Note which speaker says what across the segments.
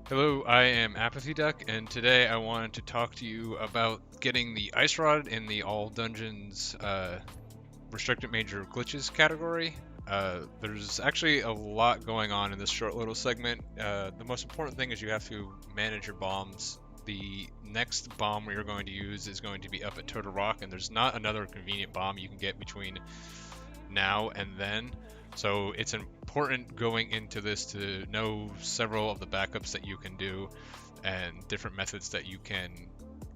Speaker 1: Hello, I am Apathy Duck, and today I wanted to talk to you about getting the Ice Rod in the All Dungeons Restricted Major Glitches category. There's actually a lot going on in this short little segment. The most important thing is you have to manage your bombs. The next bomb we are going to use is going to be up at Turtle Rock, and there's not another convenient bomb you can get between now and then. So it's important going into this to know several of the backups that you can do and different methods that you can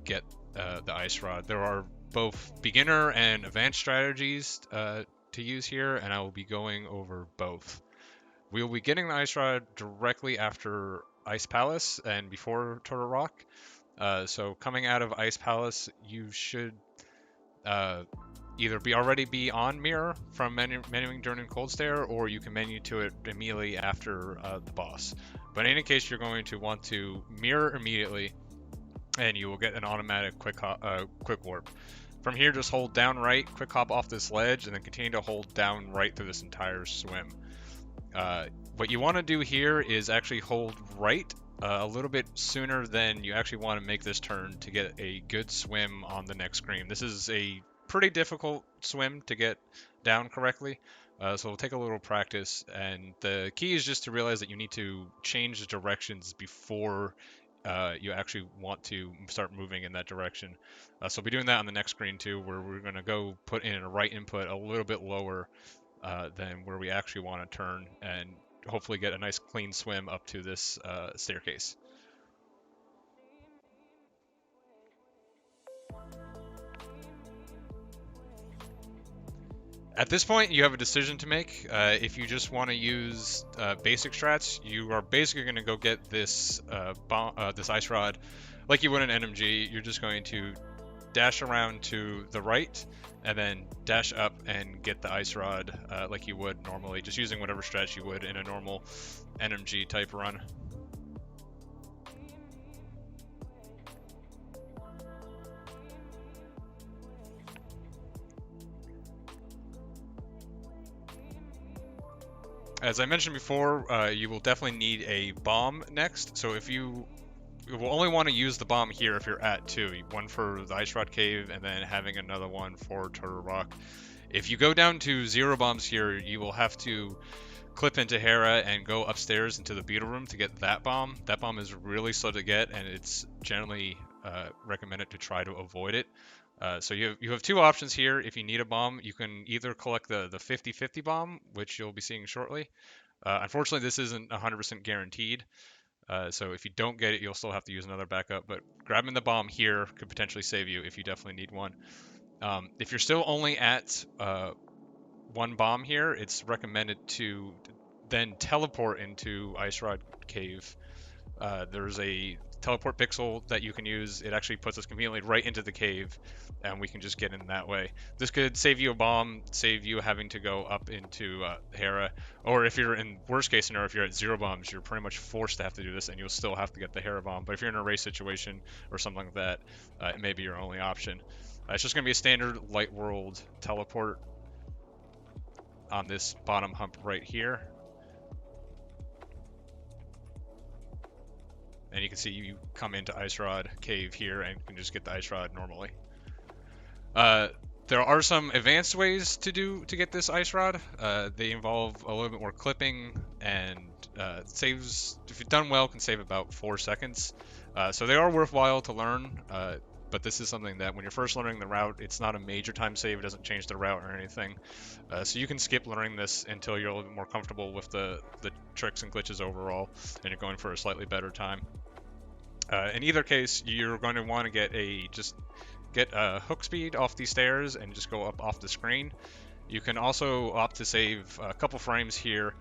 Speaker 1: get the ice rod. There are both beginner and advanced strategies to use here, and I will be going over both. We will be getting the ice rod directly after Ice Palace and before Turtle Rock. So coming out of Ice Palace, you should uh, either already be on Mirror from menuing during Cold Stare, or you can menu to it immediately after the boss. But in any case, you're going to want to mirror immediately, and you will get an automatic quick warp. From here, just hold down right, quick hop off this ledge, and then continue to hold down right through this entire swim. Uh, what you want to do here is actually hold right a little bit sooner than you actually want to make this turn to get a good swim on the next screen. This is a pretty difficult swim to get down correctly, so it'll take a little practice. And the key is just to realize that you need to change the directions before you actually want to start moving in that direction. So we'll be doing that on the next screen too, where we're going to go put in a right input a little bit lower than where we actually want to turn and hopefully get a nice clean swim up to this staircase. At this point, you have a decision to make. If you just want to use basic strats, you are basically going to go get this this ice rod like you would in NMG. You're just going to dash around to the right and then dash up and get the ice rod like you would normally, just using whatever strat you would in a normal NMG type run. As I mentioned before, you will definitely need a bomb next. So if you will only want to use the bomb here if you're at two, one for the Ice Rod Cave and then having another one for Turtle Rock. If you go down to 0 bombs here, you will have to clip into Hera and go upstairs into the beetle room to get that bomb. That bomb is really slow to get, and it's generally recommended to try to avoid it. So you have two options here. If you need a bomb, you can either collect the 50-50 bomb, which you'll be seeing shortly. Unfortunately, this isn't 100% guaranteed. So if you don't get it, you'll still have to use another backup. But grabbing the bomb here could potentially save you if you definitely need one. If you're still only at one bomb here, it's recommended to then teleport into Ice Rod Cave. There's a teleport pixel that you can use. It actually puts us conveniently right into the cave, and we can just get in that way. This could save you a bomb, save you having to go up into Hera, or if you're in worst case scenario, if you're at 0 bombs, you're pretty much forced to have to do this, and you'll still have to get the Hera bomb. But if you're in a race situation or something like that, it may be your only option. It's just going to be a standard Light World teleport on this bottom hump right here. And you can see you come into Ice Rod Cave here and can just get the Ice Rod normally. Uh, there are some advanced ways to get this Ice Rod. They involve a little bit more clipping and saves, if you've done well, can save about 4 seconds. So they are worthwhile to learn. But this is something that when you're first learning the route, it's not a major time save. It doesn't change the route or anything. So you can skip learning this until you're a little bit more comfortable with the tricks and glitches overall, and you're going for a slightly better time. In either case, you're going to want to get a hook speed off these stairs and just go up off the screen. You can also opt to save a couple frames here.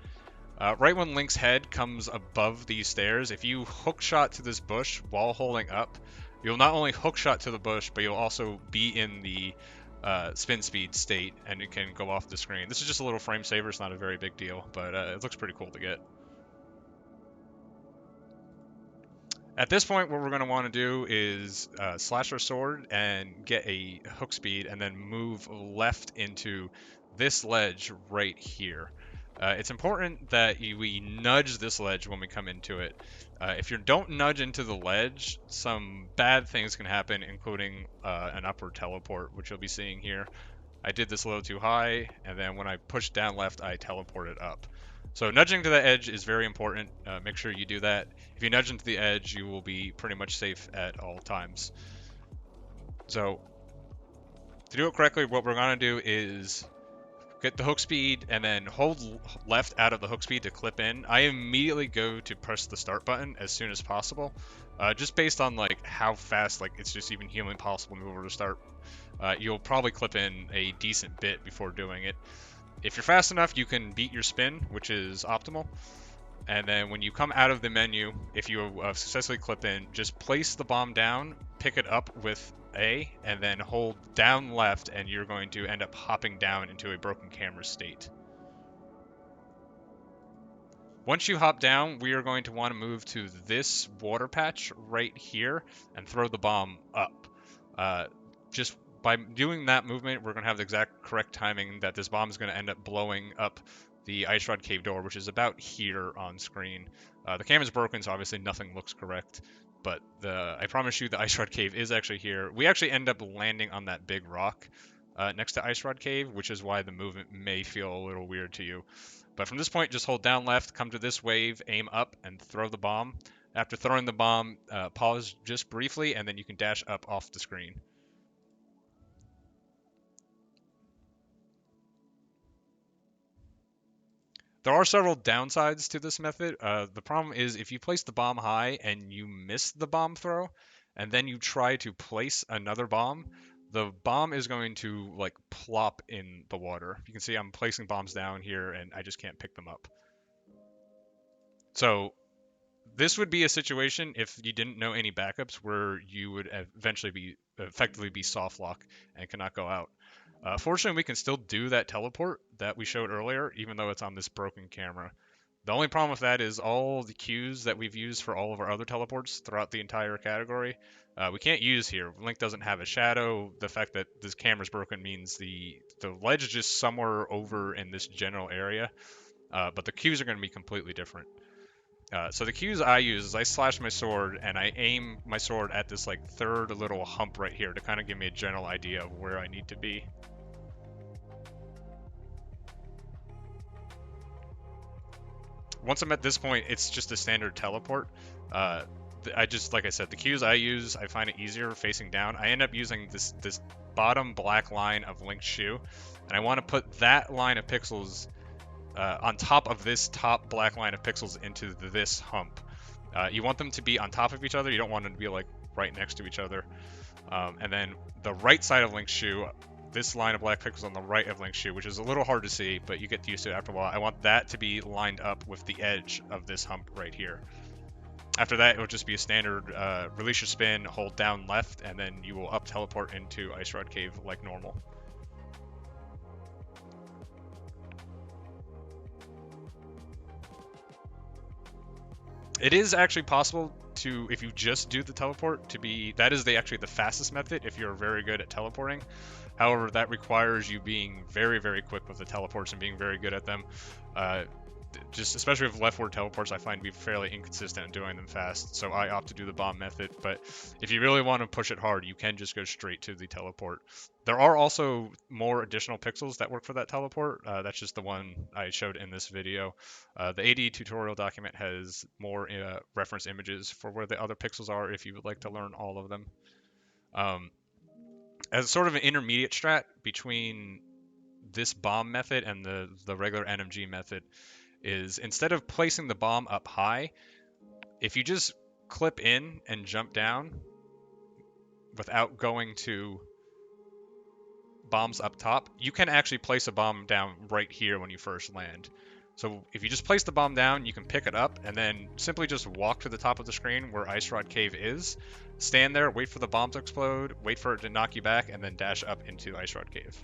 Speaker 1: Right when Link's head comes above these stairs, if you hook shot to this bush while holding up, you'll not only hook shot to the bush, but you'll also be in the spin speed state, and it can go off the screen. This is just a little frame saver. It's not a very big deal, but it looks pretty cool to get. At this point, what we're going to want to do is slash our sword and get a hook speed and then move left into this ledge right here. It's important that we nudge this ledge when we come into it. If you don't nudge into the ledge, some bad things can happen, including an upward teleport, which you'll be seeing here. I did this a little too high, and then when I pushed down left, I teleported up. So nudging to the edge is very important. Make sure you do that. If you nudge into the edge, you will be pretty much safe at all times. So to do it correctly, what we're going to do is get the hook speed and then hold left out of the hook speed to clip in. I immediately go to press the start button as soon as possible, just based on like how fast like it's just even humanly possible to move over to start. You'll probably clip in a decent bit before doing it. If you're fast enough, you can beat your spin, which is optimal. And then when you come out of the menu, if you successfully clip in, just place the bomb down, pick it up with A, and then hold down left, and you're going to end up hopping down into a broken camera state. Once you hop down, we are going to want to move to this water patch right here and throw the bomb up. Just by doing that movement, we're going to have the exact correct timing that this bomb is going to end up blowing up the Ice Rod Cave door, which is about here on screen. The camera's broken, so obviously nothing looks correct, but I promise you the Ice Rod Cave is actually here. We actually end up landing on that big rock next to Ice Rod Cave, which is why the movement may feel a little weird to you. But from this point, just hold down left, come to this wave, aim up, and throw the bomb. After throwing the bomb, pause just briefly, and then you can dash up off the screen. There are several downsides to this method. The problem is if you place the bomb high and you miss the bomb throw, and then you try to place another bomb, the bomb is going to like plop in the water. You can see I'm placing bombs down here and I just can't pick them up. So this would be a situation if you didn't know any backups where you would eventually effectively be soft lock and cannot go out. Fortunately, we can still do that teleport that we showed earlier, even though it's on this broken camera. The only problem with that is all the cues that we've used for all of our other teleports throughout the entire category, we can't use here. Link doesn't have a shadow. The fact that this camera's broken means the ledge is just somewhere over in this general area, but the cues are going to be completely different. So the cues I use is I slash my sword and I aim my sword at this like third little hump right here to kind of give me a general idea of where I need to be. Once I'm at this point, it's just a standard teleport. Like I said, the cues I use, I find it easier facing down. I end up using this bottom black line of Link's shoe, and I want to put that line of pixels on top of this top black line of pixels into this hump. You want them to be on top of each other. You don't want them to be like right next to each other. And then the right side of Link's shoe, this line of black pixels on the right of Link's shoe, which is a little hard to see, but you get used to it after a while. I want that to be lined up with the edge of this hump right here. After that, it will just be a standard release your spin, hold down left, and then you will up teleport into Ice Rod Cave like normal. It is actually possible to, if you just do the teleport, that is actually the fastest method if you're very good at teleporting. However, that requires you being very, very quick with the teleports and being very good at them. Just especially with leftward teleports, I find to be fairly inconsistent in doing them fast, so I opt to do the bomb method. But if you really want to push it hard, you can just go straight to the teleport. There are also more additional pixels that work for that teleport. That's just the one I showed in this video. The AD tutorial document has more reference images for where the other pixels are if you would like to learn all of them. As sort of an intermediate strat between this bomb method and the regular NMG method, is instead of placing the bomb up high, if you just clip in and jump down without going to bombs up top, you can actually place a bomb down right here when you first land. So if you just place the bomb down, you can pick it up and then simply just walk to the top of the screen where Ice Rod Cave is, stand there, wait for the bomb to explode, wait for it to knock you back, and then dash up into Ice Rod Cave.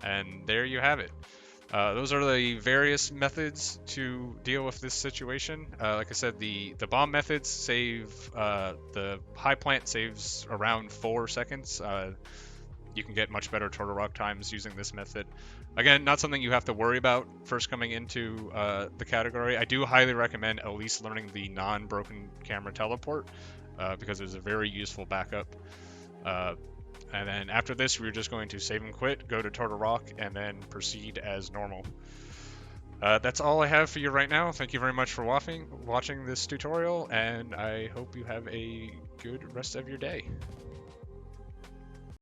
Speaker 1: And there you have it. Those are the various methods to deal with this situation. Like I said, the bomb methods save, the high plant saves around 4 seconds. You can get much better turtle rock times using this method. Again, not something you have to worry about first coming into the category. I do highly recommend at least learning the non-broken camera teleport, because it's a very useful backup. And then after this, we're just going to save and quit, go to Turtle Rock, and then proceed as normal. That's all I have for you right now. Thank you very much for watching this tutorial, and I hope you have a good rest of your day.